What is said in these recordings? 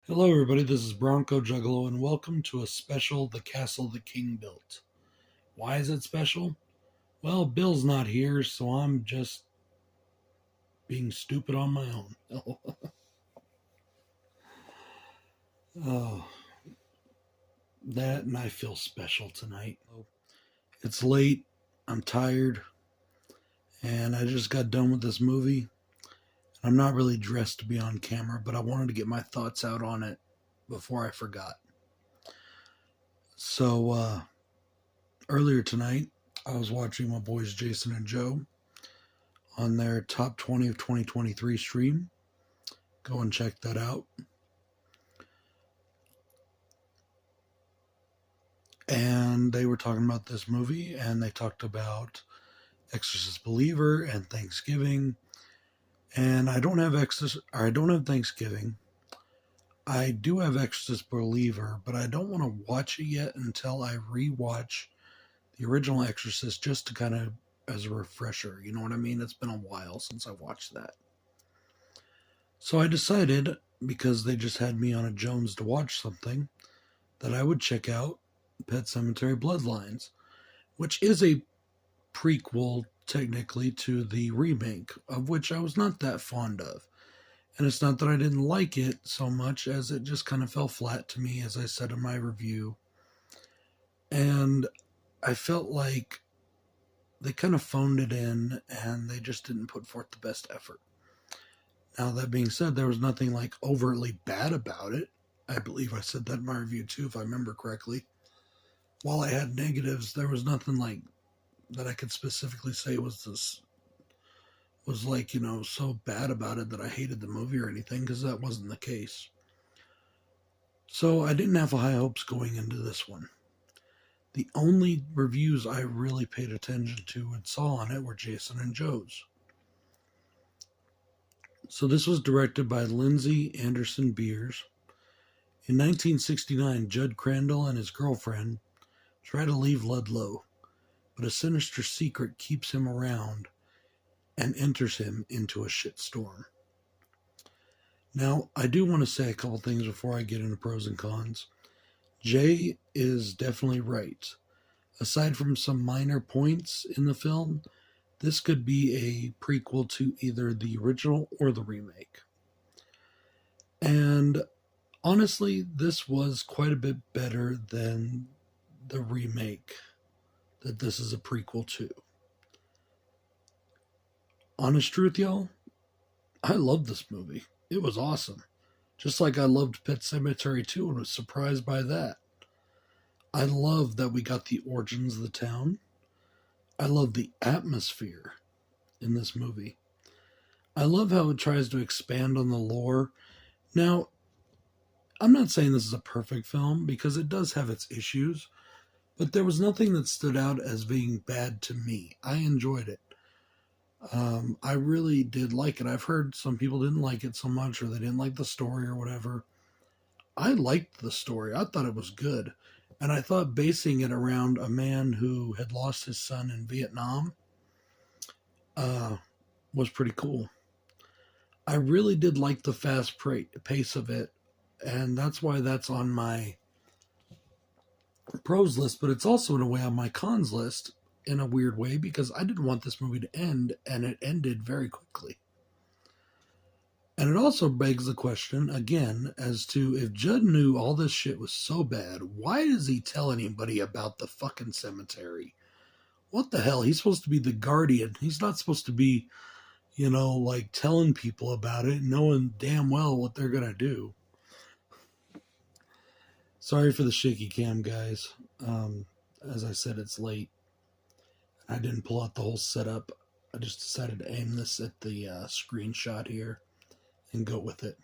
Hello, everybody. This is BroncoJuggalo, and welcome to a special The Castle the King Built. Why is it special? Well, Bill's not here, so I'm just being stupid on my own. Oh, that and I feel special tonight. It's late, I'm tired, and I just got done with this movie. I'm not really dressed to be on camera, but I wanted to get my thoughts out on it before I forgot. So, earlier tonight, I was watching my boys Jason and Joe on their Top 20 of 2023 stream. Go and check that out. And they were talking about this movie, and they talked about Exorcist Believer and Thanksgiving. And I don't have Thanksgiving. I do have Exorcist Believer, but I don't want to watch it yet until I rewatch the original Exorcist, just to kind of as a refresher. You know what I mean? It's been a while since I watched that. So I decided, because they just had me on a Jones to watch something, that I would check out Pet Sematary Bloodlines, which is a prequel technically to the remake, of which I was not that fond of. And it's not that I didn't like it so much as it just kind of fell flat to me, as I said in my review. And I felt like they kind of phoned it in and they just didn't put forth the best effort. Now, that being said, there was nothing like overtly bad about it. I believe I said that in my review too, if I remember correctly. While I had negatives, there was nothing like that I could specifically say was like, so bad about it that I hated the movie or anything, because that wasn't the case. So I didn't have high hopes going into this one. The only reviews I really paid attention to and saw on it were Jason and Joe's. So this was directed by Lindsay Anderson Beers. In 1969, Judd Crandall and his girlfriend try to leave Ludlow, but a sinister secret keeps him around and enters him into a shitstorm. Now, I do want to say a couple things before I get into pros and cons. Jay is definitely right. Aside from some minor points in the film, this could be a prequel to either the original or the remake. And honestly, this was quite a bit better than the remake that this is a prequel to. Honest truth, y'all, I loved this movie. It was awesome. Just like I loved Pet Sematary 2 and was surprised by that. I love that we got the origins of the town. I love the atmosphere in this movie. I love how it tries to expand on the lore. Now, I'm not saying this is a perfect film, because it does have its issues, but there was nothing that stood out as being bad to me. I enjoyed it. I really did like it. I've heard some people didn't like it so much, or they didn't like the story or whatever. I liked the story. I thought it was good. And I thought basing it around a man who had lost his son in Vietnam was pretty cool. I really did like the fast pace of it, and that's why that's on my pros list, but it's also in a way on my cons list, in a weird way, because I didn't want this movie to end, and it ended very quickly. And it also begs the question, again, as to if Judd knew all this shit was so bad, why does he tell anybody about the fucking cemetery? What the hell? He's supposed to be the guardian. He's not supposed to be, like telling people about it, knowing damn well what they're going to do. Sorry for the shaky cam, guys. As I said, it's late. I didn't pull out the whole setup. I just decided to aim this at the screenshot here and go with it.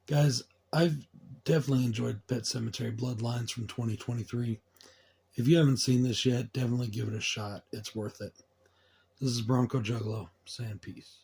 Guys, I've definitely enjoyed Pet Sematary Bloodlines from 2023. If you haven't seen this yet, definitely give it a shot. It's worth it. This is BroncoJuggalo saying peace.